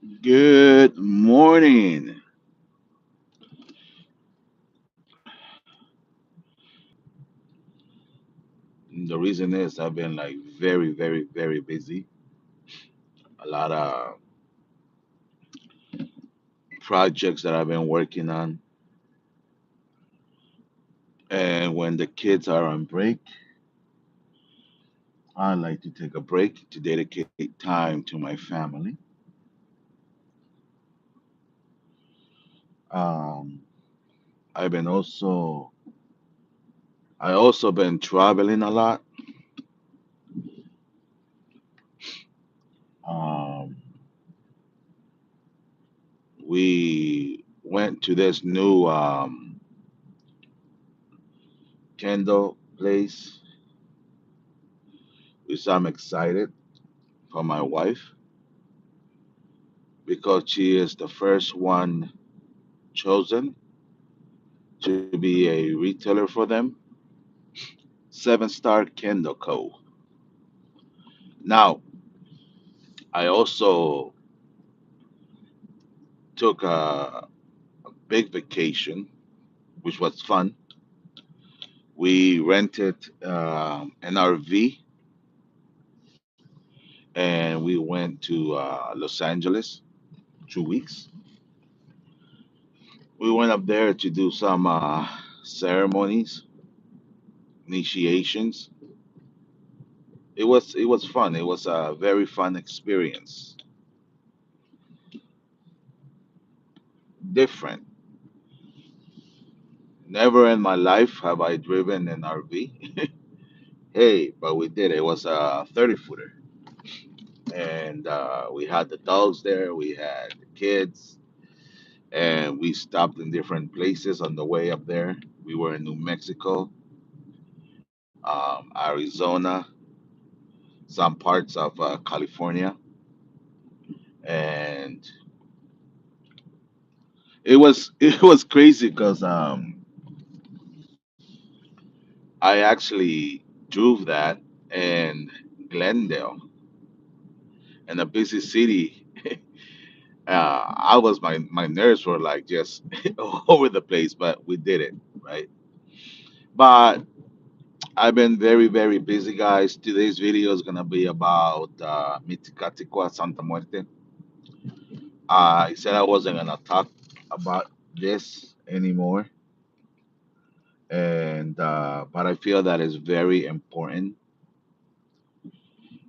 Good morning. The reason is I've been like very, very, very busy. A lot of projects that I've been working on. And when the kids are on break, I like to take a break to dedicate time to my family. Um, I've been also, I also been traveling a lot. Um, we went to this new candle place, which I'm excited for my wife because she is the first one chosen to be a retailer for them. 7 Star Candle Co. Now, I also took a big vacation, which was fun. We rented an RV and we went to Los Angeles 2 weeks. We went up there to do some ceremonies, initiations. It was fun. It was a very fun experience. Different. Never in my life have I driven an RV. Hey, but we did. It was a 30 footer. And we had the dogs there, we had the kids, and we stopped in different places on the way up there. We were in New Mexico, Arizona, some parts of California. And it was crazy because I actually drove that in Glendale in a busy city. My nerves were like just all over the place, but we did it, right? But I've been very, very busy, guys. Today's video is gonna be about Miticaticua Santa Muerte. I said I wasn't gonna talk about this anymore, and but I feel that is very important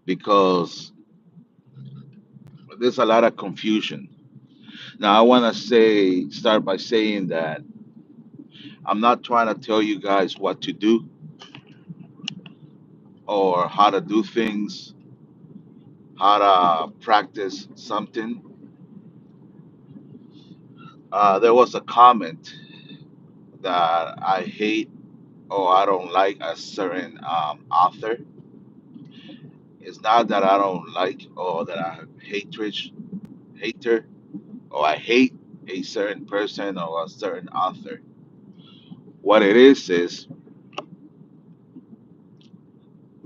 because there's a lot of confusion. Now, I want to start by saying that I'm not trying to tell you guys what to do or how to do things, how to practice something. There was a comment that I hate or I don't like a certain author. It's not that I don't like or that I have hater, or I hate a certain person or a certain author. What it is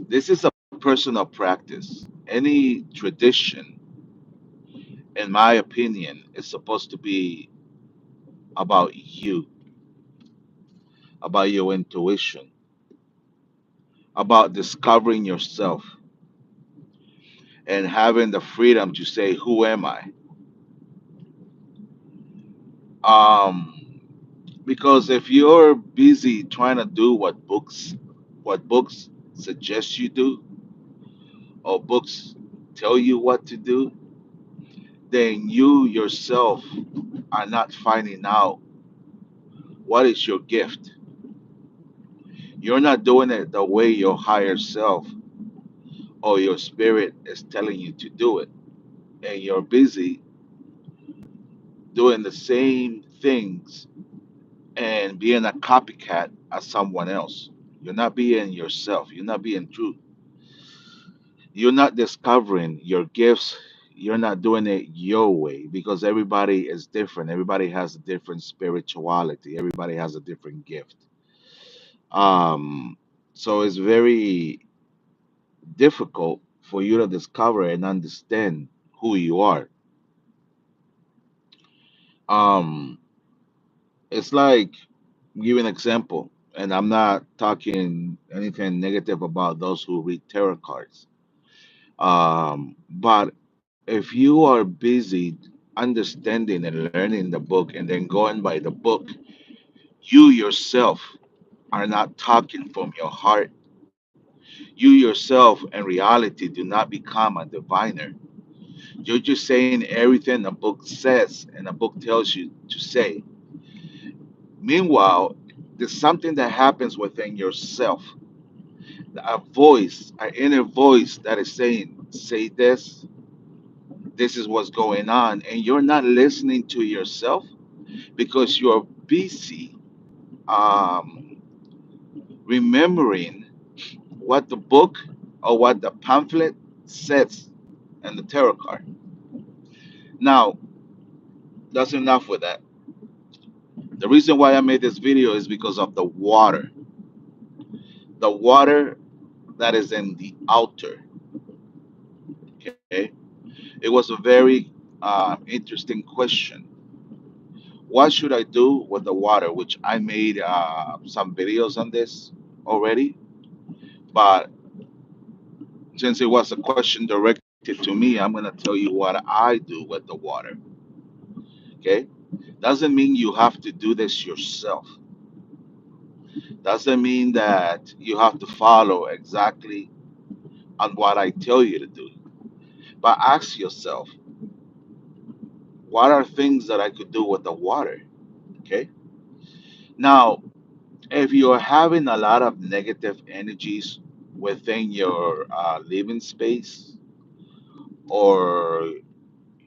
this is a personal practice. Any tradition, in my opinion, is supposed to be about you, about your intuition, about discovering yourself and having the freedom to say, "Who am I?" Um, because if you're busy trying to do what books suggest you do, or books tell you what to do, then you yourself are not finding out what is your gift. You're not doing it the way your higher self or your spirit is telling you to do it, and you're busy doing the same things and being a copycat as someone else. You're not being yourself. You're not being true. You're not discovering your gifts. You're not doing it your way because everybody is different. Everybody has a different spirituality. Everybody has a different gift. Um, so it's very difficult for you to discover and understand who you are. Um, it's like give an example, and I'm not talking anything negative about those who read tarot cards. But if you are busy understanding and learning the book and then going by the book, you yourself are not talking from your heart. You yourself in reality do not become a diviner. You're just saying everything the book says and the book tells you to say. Meanwhile, there's something that happens within yourself, a voice, an inner voice that is saying, say this, this is what's going on. And you're not listening to yourself because you're busy remembering what the book or what the pamphlet says in the tarot card. Now, that's enough with that. The reason why I made this video is because of the water that is in the altar. Okay, it was a very interesting question. What should I do with the water? Which I made some videos on this already, but since it was a question directed to me, I'm gonna tell you what I do with the water. Okay, doesn't mean you have to do this yourself. Doesn't mean that you have to follow exactly on what I tell you to do. But ask yourself, what are things that I could do with the water? Okay. Now, if you're having a lot of negative energies within your living space or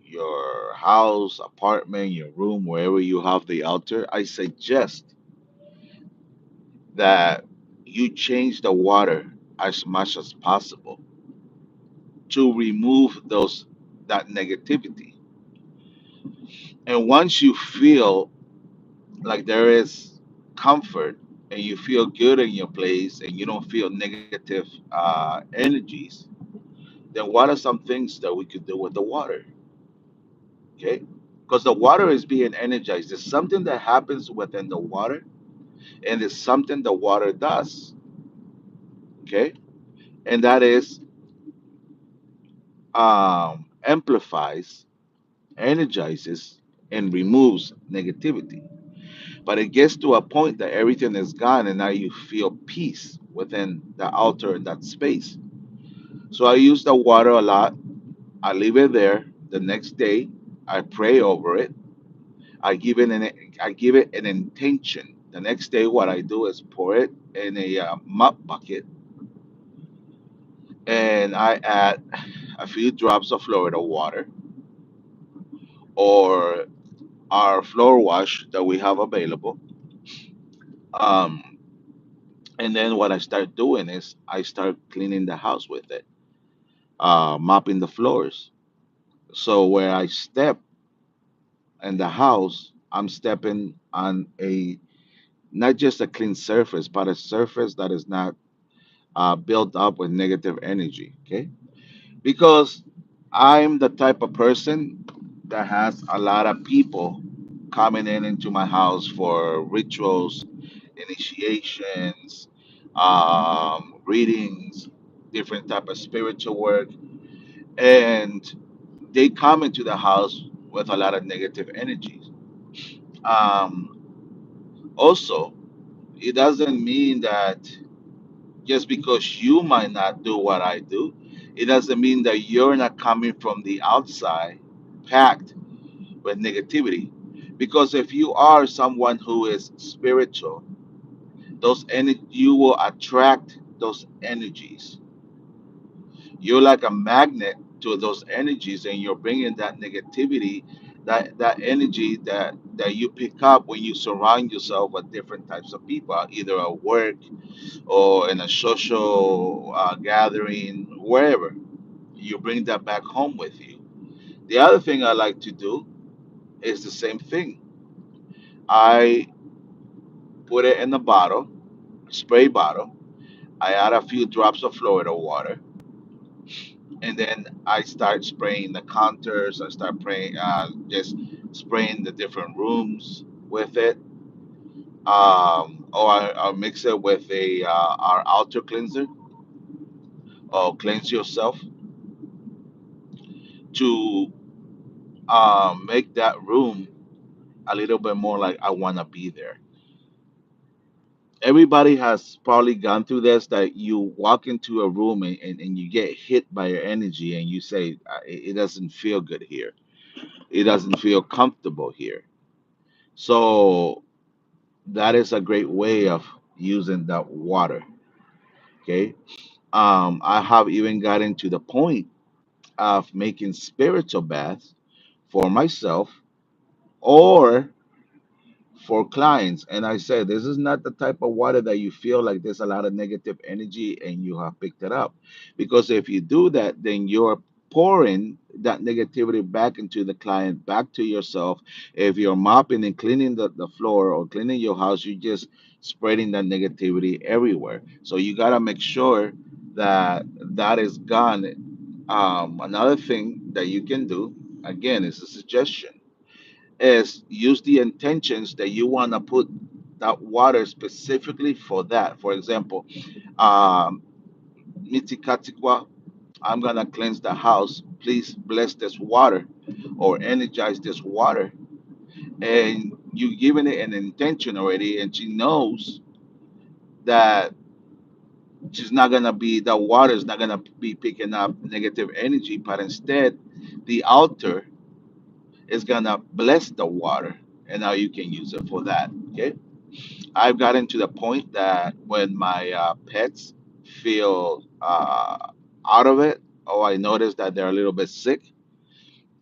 your house, apartment, your room, wherever you have the altar, I suggest that you change the water as much as possible to remove those that negativity. And once you feel like there is comfort and you feel good in your place and you don't feel negative energies, then what are some things that we could do with the water? Okay, because the water is being energized. There's something that happens within the water, and there's something the water does. Okay, and that is amplifies, energizes, and removes negativity. But it gets to a point that everything is gone, and now you feel peace within the altar in that space. So I use the water a lot. I leave it there. The next day, I pray over it. I give it an intention. The next day, what I do is pour it in a mop bucket, and I add a few drops of Florida water or our floor wash that we have available. Um, and then what I start doing is I start cleaning the house with it, mopping the floors. So where I step in the house, I'm stepping on a not just a clean surface, but a surface that is not built up with negative energy. Okay, because I'm the type of person that has a lot of people coming in into my house for rituals, initiations, readings, different type of spiritual work, and they come into the house with a lot of negative energies. Um, Also, it doesn't mean that just because you might not do what I do, it doesn't mean that you're not coming from the outside packed with negativity. Because if you are someone who is spiritual, you will attract those energies. You're like a magnet to those energies, and you're bringing that negativity, that energy that you pick up when you surround yourself with different types of people, either at work or in a social gathering, wherever. You bring that back home with you. The other thing I like to do is the same thing. I put it in a bottle, spray bottle. I add a few drops of Florida water, and then I start spraying the counters. I start praying, just spraying the different rooms with it. Or I'll mix it with our outer cleanser, or cleanse yourself to make that room a little bit more like I want to be there. Everybody has probably gone through this, that you walk into a room and you get hit by your energy and you say, it doesn't feel good here. It doesn't feel comfortable here." So that is a great way of using that water. Okay. I have even gotten to the point of making spiritual baths for myself or for clients. And I said, this is not the type of water that you feel like there's a lot of negative energy and you have picked it up. Because if you do that, then you're pouring that negativity back into the client, back to yourself. If you're mopping and cleaning the floor or cleaning your house, you're just spreading that negativity everywhere. So you got to make sure that that is gone. Another thing that you can do, again, is a suggestion, is use the intentions that you want to put that water specifically for that. For example, um, Mitikatikwa, I'm going to cleanse the house. Please bless this water or energize this water. And you've given it an intention already, and she knows that she's not going to be, the water is not going to be picking up negative energy, but instead, the altar is going to bless the water. And now you can use it for that. Okay. I've gotten to the point that when my pets feel out of it, or I notice that they're a little bit sick,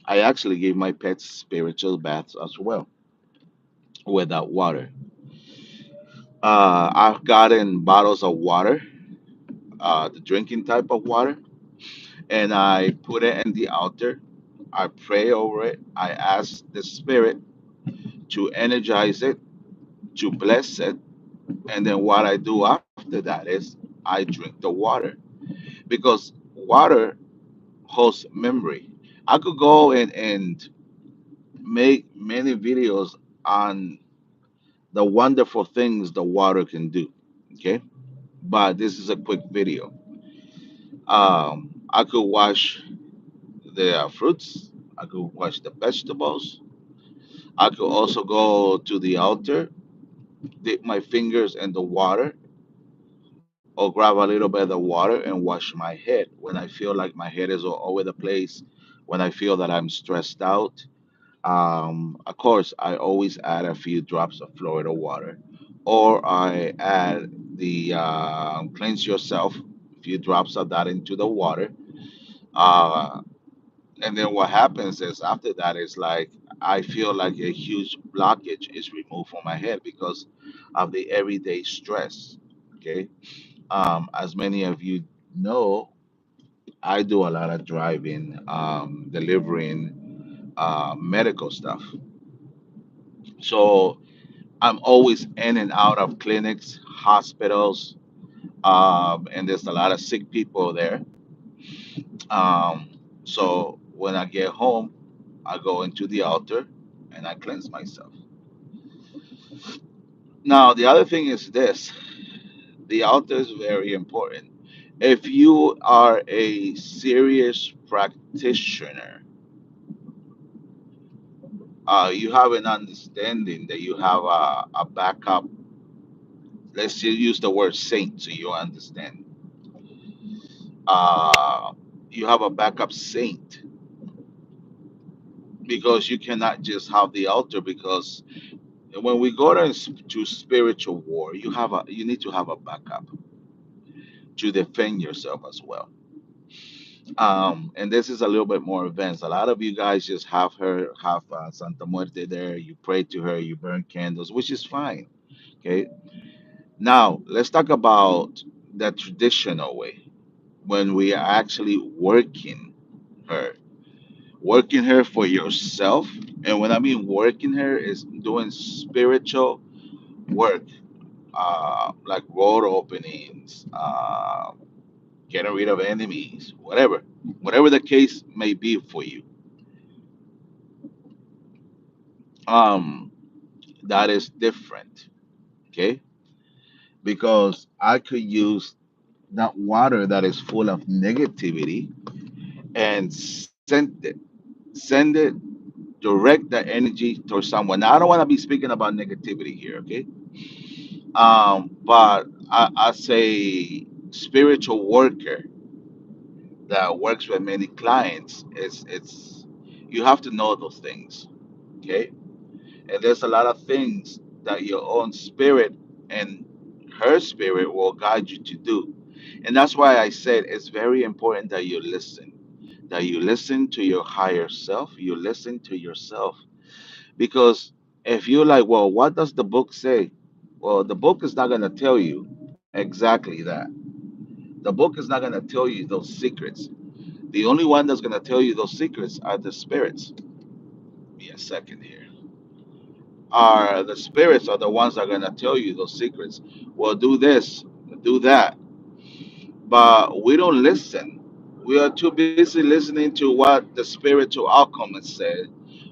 I actually give my pets spiritual baths as well with that water. I've gotten bottles of water, the drinking type of water, and I put it in the altar. I pray over it. I ask the spirit to energize it, to bless it, and then what I do after that is I drink the water, because water holds memory. I could go and make many videos on the wonderful things the water can do. Okay, but this is a quick video. I could wash the fruits. I could wash the vegetables. I could also go to the altar, dip my fingers in the water, or grab a little bit of the water and wash my head when I feel like my head is all over the place, when I feel that I'm stressed out. Of course, I always add a few drops of Florida water, or I add the cleanse yourself, a few drops of that into the water. Uh, and then what happens is after that is like I feel like a huge blockage is removed from my head because of the everyday stress. Okay. As many of you know, I do a lot of driving, delivering medical stuff. So I'm always in and out of clinics, hospitals, and there's a lot of sick people there. Um, so when I get home, I go into the altar and I cleanse myself. Now, the other thing is this: the altar is very important. If you are a serious practitioner, you have an understanding that you have a backup. Let's just use the word saint so you understand. Uh, you have a backup saint, because you cannot just have the altar, because when we go to spiritual war, you need to have a backup to defend yourself as well. And this is a little bit more advanced. A lot of you guys just have Santa Muerte there. You pray to her, you burn candles, which is fine. Okay. Now let's talk about the traditional way, when we are actually her, working her for yourself. And when I mean working her, is doing spiritual work, like road openings, getting rid of enemies, whatever the case may be for you. um, that is different. Okay, because I could use that water that is full of negativity and send it, direct the energy towards someone. Now, I don't want to be speaking about negativity here, okay? But I say spiritual worker that works with many clients. It's you have to know those things, okay? And there's a lot of things that your own spirit and her spirit will guide you to do. And that's why I said it's very important that you listen, that you listen to your higher self, you listen to yourself. Because if you're like, well, what does the book say? Well, the book is not going to tell you exactly that. The book is not going to tell you those secrets. The only one that's going to tell you those secrets are the spirits. Give me a second here. Are the spirits are the ones that are going to tell you those secrets. Well, do this, do that. But we don't listen. We are too busy listening to what the spiritual alchemist said.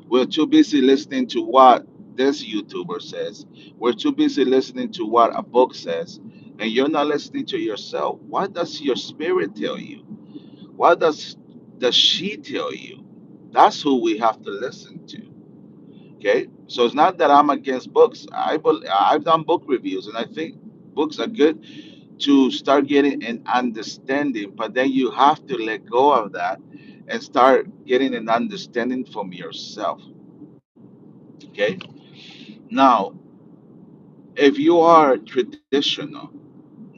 We're too busy listening to what this YouTuber says. We're too busy listening to what a book says. And you're not listening to yourself. What does your spirit tell you? What does she tell you? That's who we have to listen to. Okay? So it's not that I'm against books. I've done book reviews and I think books are good to start getting an understanding, but then you have to let go of that and start getting an understanding from yourself. Okay. Now, if you are traditional,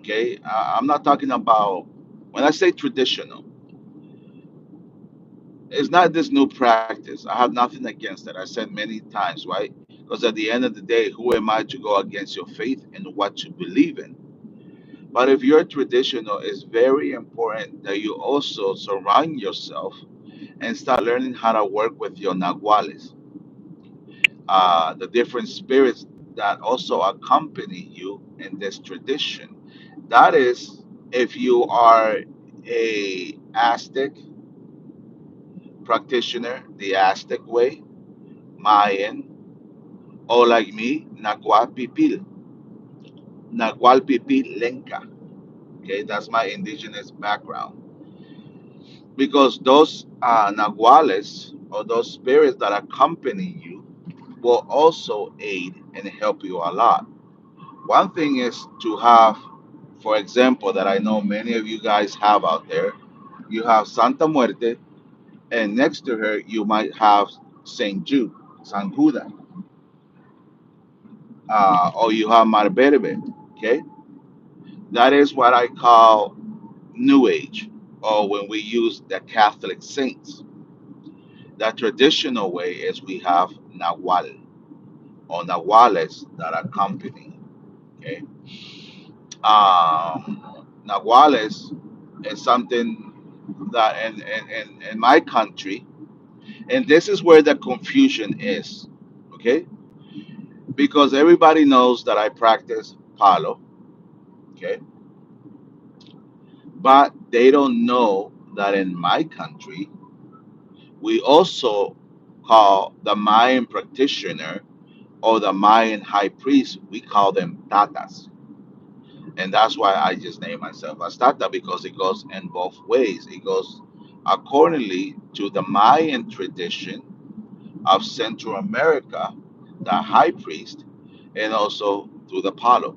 okay, I'm not talking about, when I say traditional, it's not this new practice. I have nothing against it. I said many times, right? Because at the end of the day, who am I to go against your faith and what you believe in? But if you're traditional, it's very important that you also surround yourself and start learning how to work with your nahuales, the different spirits that also accompany you in this tradition. That is, if you are a Aztec practitioner, the Aztec way, Mayan, or like me, Nahual Pipil, Nahual Pipil Lenca. Okay, that's my indigenous background. Because those Nahuales or those spirits that accompany you will also aid and help you a lot. One thing is to have, for example, that I know many of you guys have out there, you have Santa Muerte, and next to her, you might have Saint Jude, San Juda, or you have Marberbe. Okay, that is what I call New Age, or when we use the Catholic saints. The traditional way is we have Nahual or Nahuales that accompany. Okay, Nahuales is something that in my country, and this is where the confusion is, okay? Because everybody knows that I practice palo, okay? But they don't know that in my country, we also call the Mayan practitioner or the Mayan high priest, we call them tatas. And that's why I just name myself as tata because it goes in both ways. It goes accordingly to the Mayan tradition of Central America, the high priest, and also through the palo.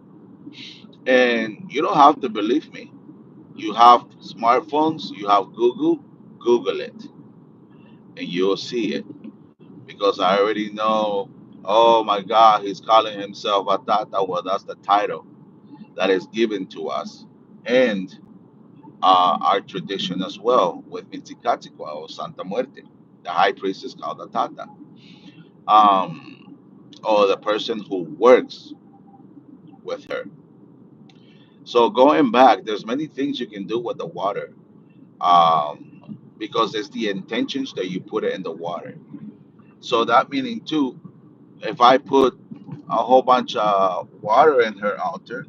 And you don't have to believe me. You have smartphones, you have Google, Google it, and you'll see it. Because I already know, oh my God, he's calling himself a Tata. Well, that's the title that is given to us. And our tradition as well with Mitzicatzicua or Santa Muerte. The high priest is called a Tata. Um, or the person who works with her. So going back, there's many things you can do with the water, because it's the intentions that you put it in the water. So that meaning too, if I put a whole bunch of water in her altar,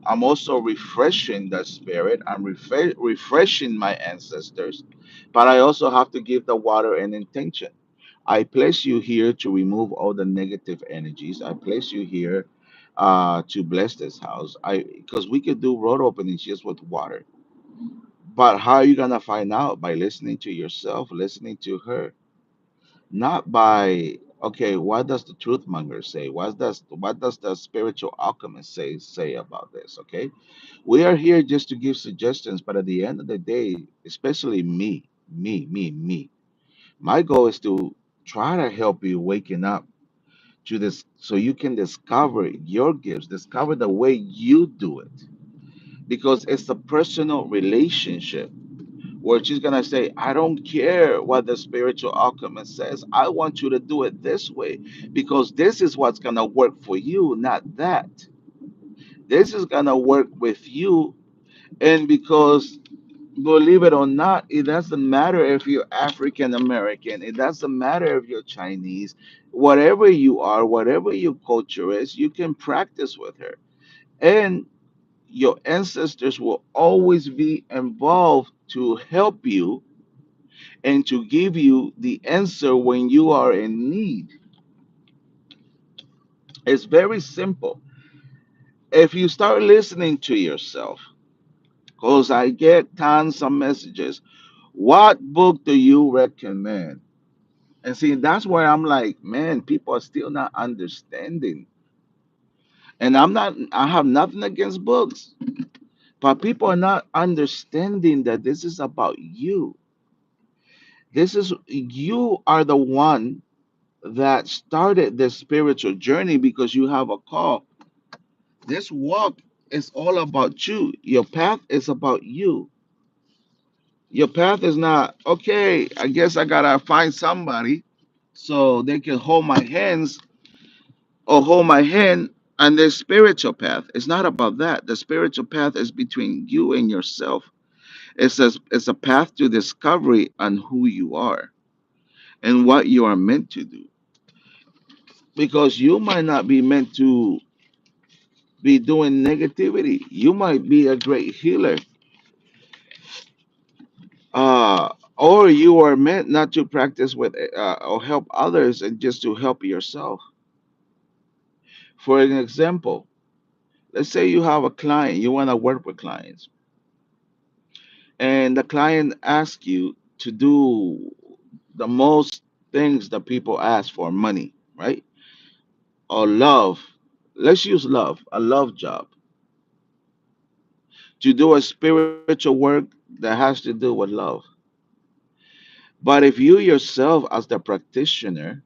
I'm also refreshing the spirit. I'm refreshing my ancestors, but I also have to give the water an intention. I place you here to remove all the negative energies. I place you here to bless this house. I Because we could do road openings just with water. But how are you gonna find out? By listening to yourself, listening to her, not by okay. What does the truth monger say? What does the spiritual alchemist say about this? Okay, we are here just to give suggestions, but at the end of the day, especially me, my goal is to try to help you waking up to this so you can discover your gifts, discover the way you do it. Because it's a personal relationship where she's going to say, I don't care what the spiritual alchemist says. I want you to do it this way because this is what's going to work for you, not that. This is going to work with you. And because believe it or not, it doesn't matter if you're African American, it doesn't matter if you're Chinese, whatever you are, whatever your culture is, you can practice with her. And your ancestors will always be involved to help you and to give you the answer when you are in need. It's very simple. If you start listening to yourself, because I get tons of messages, what book do you recommend? And see, that's where I'm like, man, people are still not understanding. And I have nothing against books, but people are not understanding that this is about you. You are the one that started this spiritual journey because you have a call. This walk is all about you. Your path is about you. Your path is not, okay, I guess I gotta find somebody so they can hold my hands or hold my hand on this spiritual path. It's not about that. The spiritual path is between you and yourself. It's a path to discovery on who you are and what you are meant to do. Because you might not be meant to be doing negativity. You might be a great healer, or you are meant not to practice with or help others and just to help yourself. For an example, let's say you have a client, you want to work with clients, and the client asks you to do the most things that people ask for money, right? Or love. Let's use love, a love job, to do a spiritual work that has to do with love. But if you yourself, as the practitioner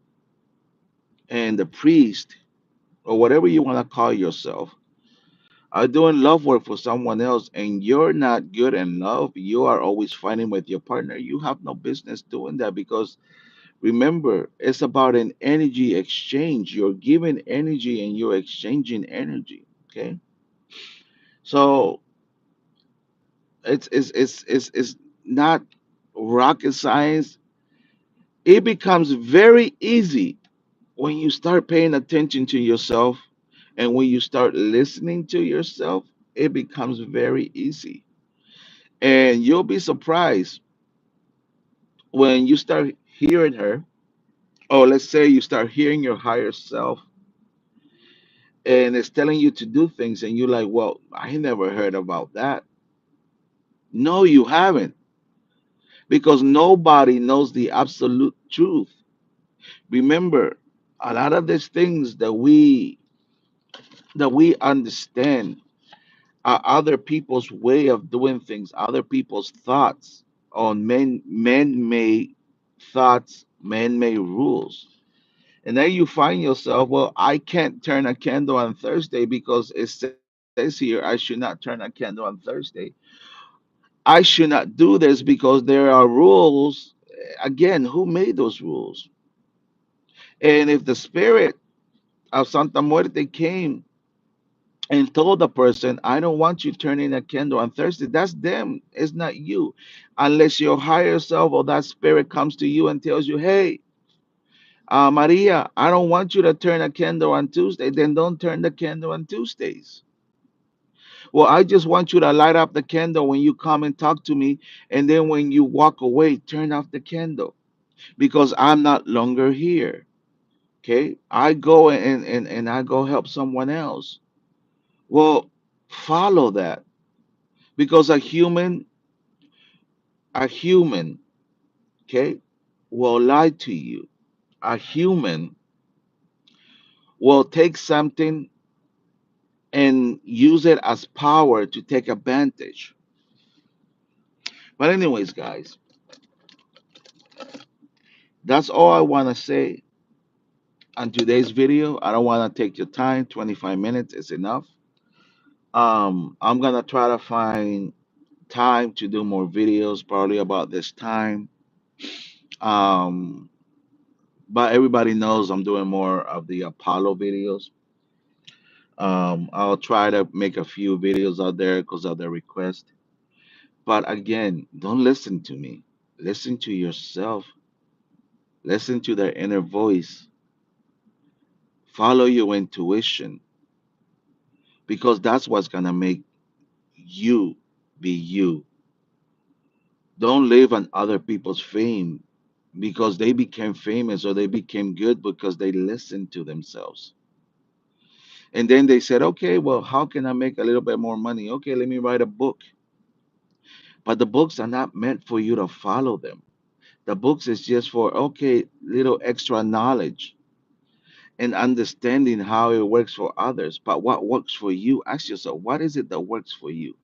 and the priest, or whatever you want to call yourself, are doing love work for someone else and you're not good in love, you are always fighting with your partner, you have no business doing that because remember, it's about an energy exchange. You're giving energy and you're exchanging energy. Okay. So it's not rocket science. It becomes very easy when you start paying attention to yourself and when you start listening to yourself, it becomes very easy. And you'll be surprised when you start hearing her, or let's say you start hearing your higher self and it's telling you to do things and you're like, well, I never heard about that. No, you haven't, because nobody knows the absolute truth. Remember, a lot of these things that we understand are other people's way of doing things, other people's thoughts on man-made thoughts, man-made rules. And then you find yourself, well, I can't turn a candle on Thursday because it says here I should not turn a candle on Thursday. I should not do this because there are rules. Again, who made those rules? And if the spirit of Santa Muerte came and told the person, I don't want you turning a candle on Thursday, that's them. It's not you. Unless your higher self or that spirit comes to you and tells you, hey, Maria, I don't want you to turn a candle on Tuesday, then don't turn the candle on Tuesdays. Well, I just want you to light up the candle when you come and talk to me, and then when you walk away, turn off the candle. because I'm not longer here. Okay, I go and I go help someone else. Well, follow that, because a human, okay, will lie to you. A human will take something and use it as power to take advantage. But anyways, guys, that's all I want to say on today's video. I don't want to take your time. 25 minutes is enough. I'm gonna try to find time to do more videos, probably about this time. Um, but everybody knows I'm doing more of the Apollo videos. I'll try to make a few videos out there because of the request. But again, don't listen to me. Listen to yourself. Listen to their inner voice. Follow your intuition, because that's what's gonna make you be you. Don't live on other people's fame, because they became famous or they became good because they listened to themselves. And then they said, okay, well, how can I make a little bit more money? Okay, let me write a book. But the books are not meant for you to follow them. The books is just for, okay, little extra knowledge and understanding how it works for others. But what works for you? Ask yourself, what is it that works for you?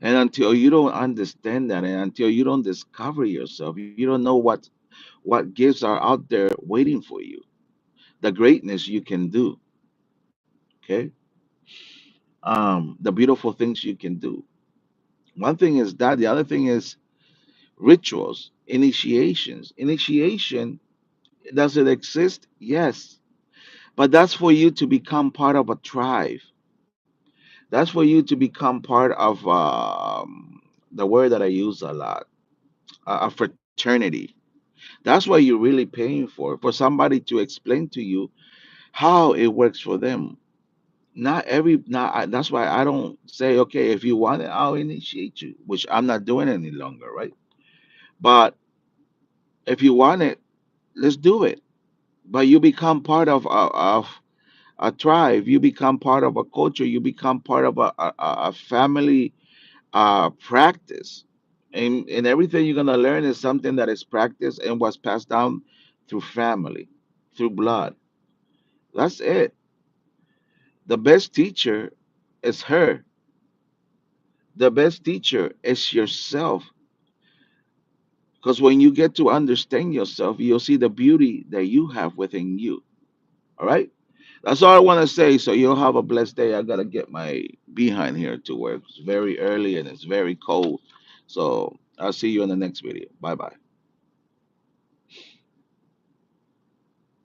And until you don't understand that, and until you don't discover yourself, you don't know what gifts are out there waiting for you, the greatness you can do. Okay, the beautiful things you can do. One thing is that. The other thing is rituals, initiations. Initiation, does it exist? Yes, but that's for you to become part of a tribe. That's for you to become part of the word that I use a lot, a fraternity. That's what you're really paying for somebody to explain to you how it works for them. Not every, not that's why I don't say, okay, if you want it, I'll initiate you, which I'm not doing any longer, right? But if you want it, let's do it. But you become part of a tribe. You become part of a culture. You become part of a family practice. And everything you're gonna learn is something that is practiced and was passed down through family, through blood. That's it. The best teacher is her. The best teacher is yourself. Because when you get to understand yourself, you'll see the beauty that you have within you. All right? That's all I want to say. So you'll have a blessed day. I got to get my behind here to work. It's very early and it's very cold. So I'll see you in the next video. Bye bye.